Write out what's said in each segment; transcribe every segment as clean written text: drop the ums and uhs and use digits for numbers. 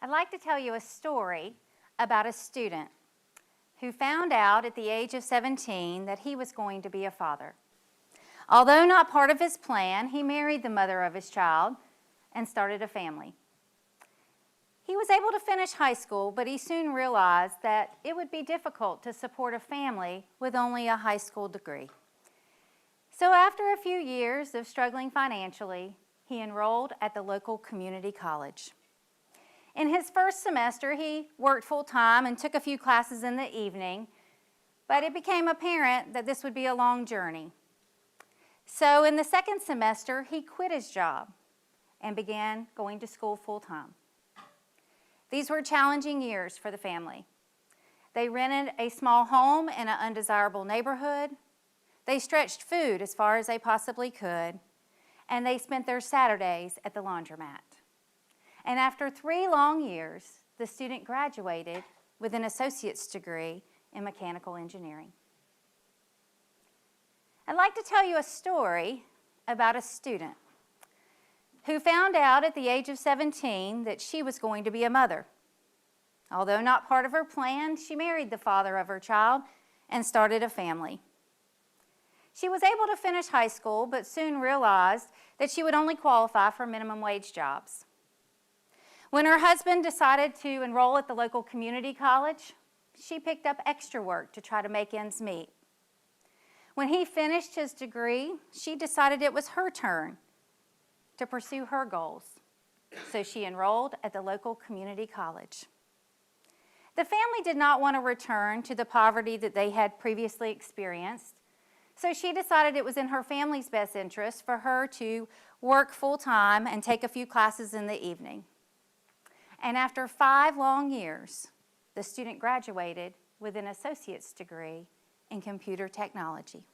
I'd like to tell you a story about a student who found out at the age of 17 that he was going to be a father. Although not part of his plan, he married the mother of his child and started a family. He was able to finish high school, but he soon realized that it would be difficult to support a family with only a high school degree. So after a few years of struggling financially, he enrolled at the local community college. In his first semester, he worked full-time and took a few classes in the evening, but it became apparent that this would be a long journey. So in the second semester, he quit his job and began going to school full-time. These were challenging years for the family. They rented a small home in an undesirable neighborhood. They stretched food as far as they possibly could, and they spent their Saturdays at the laundromat. And after 3 long years, the student graduated with an associate's degree in mechanical engineering. I'd like to tell you a story about a student who found out at the age of 17 that she was going to be a mother. Although not part of her plan, she married the father of her child and started a family. She was able to finish high school, but soon realized that she would only qualify for minimum wage jobs. When her husband decided to enroll at the local community college, she picked up extra work to try to make ends meet. When he finished his degree, she decided it was her turn to pursue her goals, so she enrolled at the local community college. The family did not want to return to the poverty that they had previously experienced, so she decided it was in her family's best interest for her to work full-time and take a few classes in the evening. And after 5 long years, the student graduated with an associate's degree in computer technology.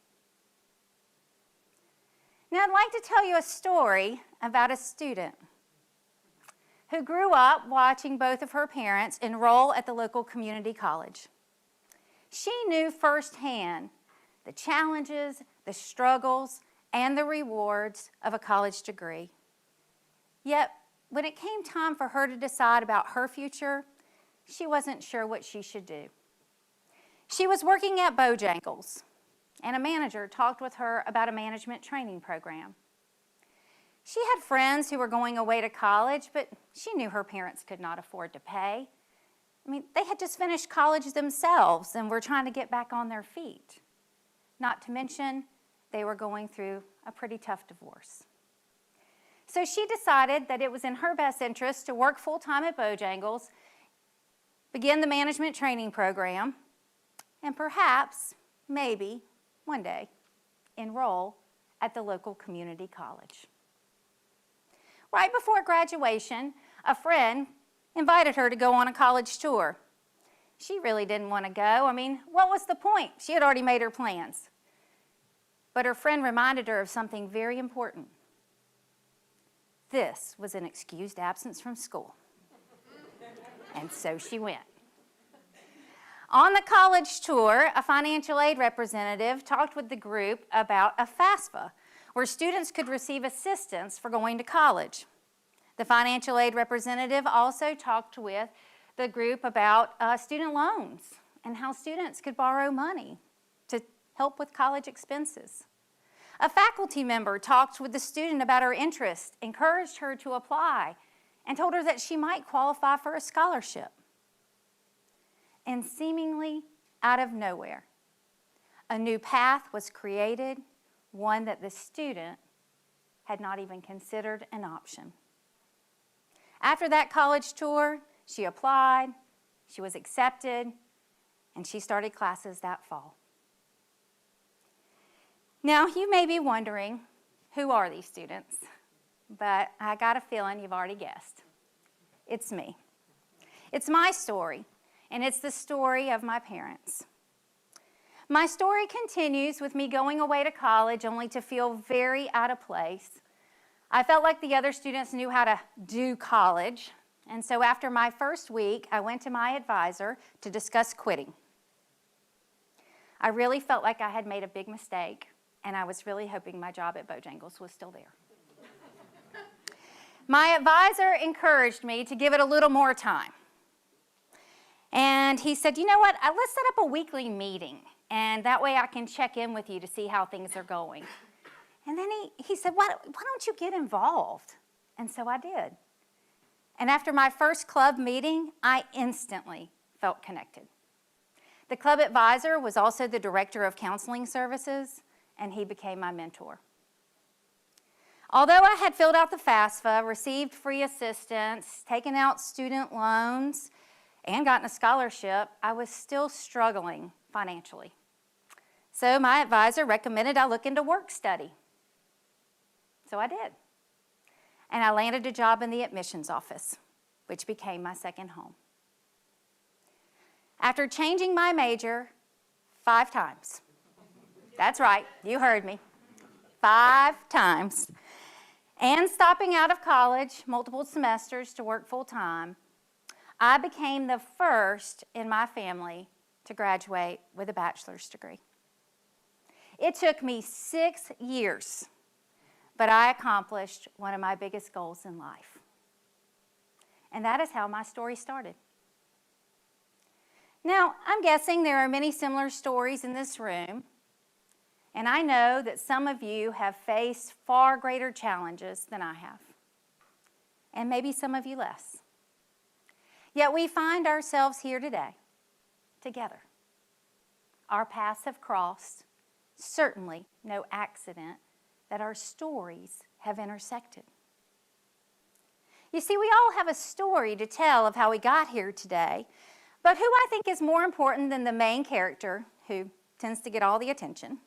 Now, I'd like to tell you a story about a student who grew up watching both of her parents enroll at the local community college. She knew firsthand the challenges, the struggles, and the rewards of a college degree. Yet, when it came time for her to decide about her future, she wasn't sure what she should do. She was working at Bojangles, and a manager talked with her about a management training program. She had friends who were going away to college, but she knew her parents could not afford to pay. They had just finished college themselves and were trying to get back on their feet. Not to mention, they were going through a pretty tough divorce. So she decided that it was in her best interest to work full-time at Bojangles, begin the management training program, and perhaps, maybe, one day, enroll at the local community college. Right before graduation, a friend invited her to go on a college tour. She really didn't want to go. What was the point? She had already made her plans. But her friend reminded her of something very important. This was an excused absence from school. And so she went. On the college tour, a financial aid representative talked with the group about a FAFSA, where students could receive assistance for going to college. The financial aid representative also talked with the group about student loans and how students could borrow money to help with college expenses. A faculty member talked with the student about her interest, encouraged her to apply, and told her that she might qualify for a scholarship. And seemingly out of nowhere, a new path was created, one that the student had not even considered an option. After that college tour, she applied, she was accepted, and she started classes that fall. Now, you may be wondering, who are these students? But I got a feeling you've already guessed. It's me. It's my story, and it's the story of my parents. My story continues with me going away to college only to feel very out of place. I felt like the other students knew how to do college, and so after my first week, I went to my advisor to discuss quitting. I really felt like I had made a big mistake, and I was really hoping my job at Bojangles was still there. My advisor encouraged me to give it a little more time. And he said, you know what, let's set up a weekly meeting, and that way I can check in with you to see how things are going. And then he said, why don't you get involved? And so I did. And after my first club meeting, I instantly felt connected. The club advisor was also the director of counseling services, and he became my mentor. Although I had filled out the FAFSA, received free assistance, taken out student loans, and gotten a scholarship, I was still struggling financially. So my advisor recommended I look into work study. So I did. And I landed a job in the admissions office, which became my second home. After changing my major 5 times, that's right, you heard me, 5 times, and stopping out of college multiple semesters to work full-time, I became the first in my family to graduate with a bachelor's degree. It took me 6 years, but I accomplished one of my biggest goals in life. And that is how my story started. Now, I'm guessing there are many similar stories in this room, and I know that some of you have faced far greater challenges than I have, and maybe some of you less. Yet we find ourselves here today, together. Our paths have crossed, certainly no accident that our stories have intersected. You see, we all have a story to tell of how we got here today, but who I think is more important than the main character, who tends to get all the attention,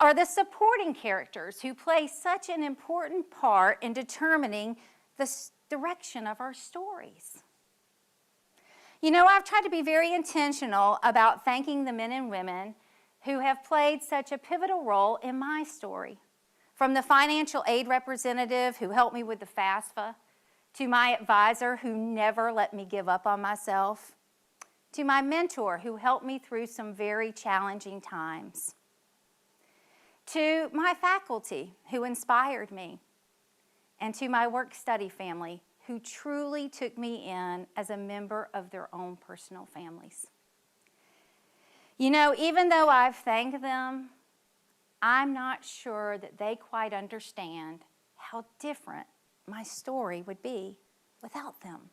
are the supporting characters who play such an important part in determining the direction of our stories. You know, I've tried to be very intentional about thanking the men and women who have played such a pivotal role in my story, from the financial aid representative who helped me with the FAFSA, to my advisor who never let me give up on myself, to my mentor who helped me through some very challenging times, to my faculty who inspired me, and to my work-study family who truly took me in as a member of their own personal families. You know, even though I've thanked them, I'm not sure that they quite understand how different my story would be without them.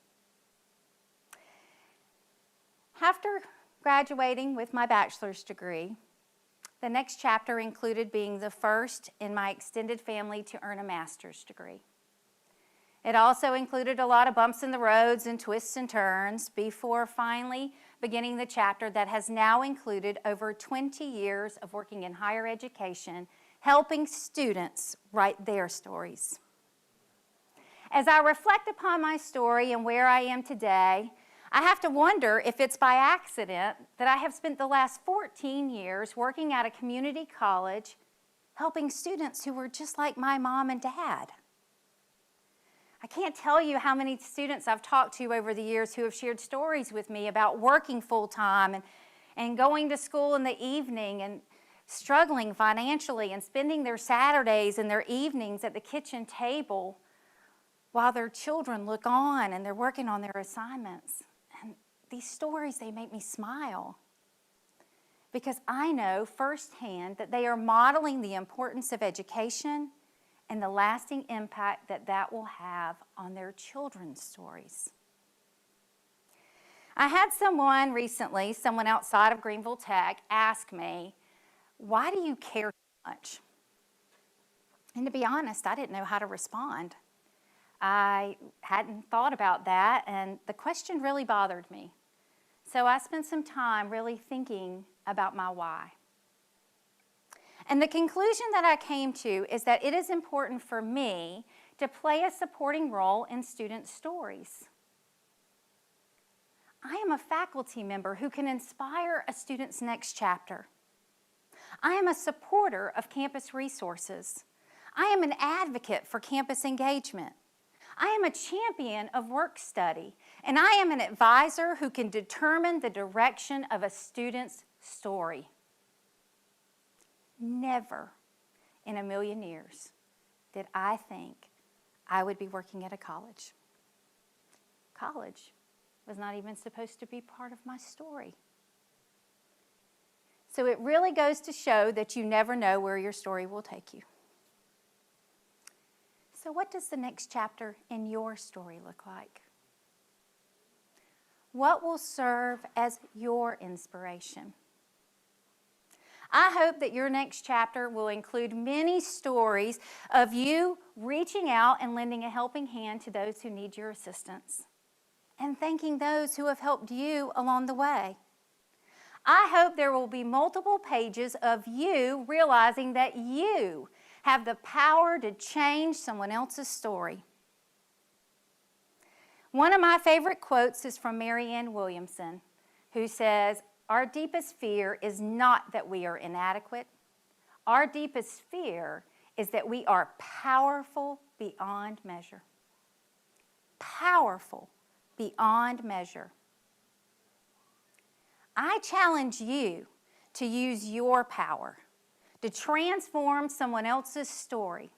After graduating with my bachelor's degree, the next chapter included being the first in my extended family to earn a master's degree. It also included a lot of bumps in the roads and twists and turns before finally beginning the chapter that has now included over 20 years of working in higher education, helping students write their stories. As I reflect upon my story and where I am today, I have to wonder if it's by accident that I have spent the last 14 years working at a community college helping students who were just like my mom and dad. I can't tell you how many students I've talked to over the years who have shared stories with me about working full-time and going to school in the evening and struggling financially and spending their Saturdays and their evenings at the kitchen table while their children look on and they're working on their assignments. And these stories, they make me smile because I know firsthand that they are modeling the importance of education and the lasting impact that that will have on their children's stories. I had someone recently, someone outside of Greenville Tech, ask me, why do you care so much? And to be honest, I didn't know how to respond. I hadn't thought about that, and the question really bothered me. So I spent some time really thinking about my why. And the conclusion that I came to is that it is important for me to play a supporting role in students' stories. I am a faculty member who can inspire a student's next chapter. I am a supporter of campus resources. I am an advocate for campus engagement. I am a champion of work study, and I am an advisor who can determine the direction of a student's story. Never in a million years did I think I would be working at a college. College was not even supposed to be part of my story. So it really goes to show that you never know where your story will take you. So what does the next chapter in your story look like? What will serve as your inspiration? I hope that your next chapter will include many stories of you reaching out and lending a helping hand to those who need your assistance, and thanking those who have helped you along the way. I hope there will be multiple pages of you realizing that you have the power to change someone else's story. One of my favorite quotes is from Marianne Williamson, who says, "Our deepest fear is not that we are inadequate. Our deepest fear is that we are powerful beyond measure." Powerful beyond measure. I challenge you to use your power to transform someone else's story.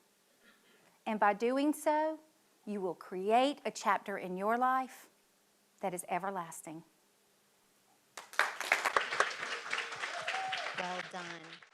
And by doing so, you will create a chapter in your life that is everlasting. Well done.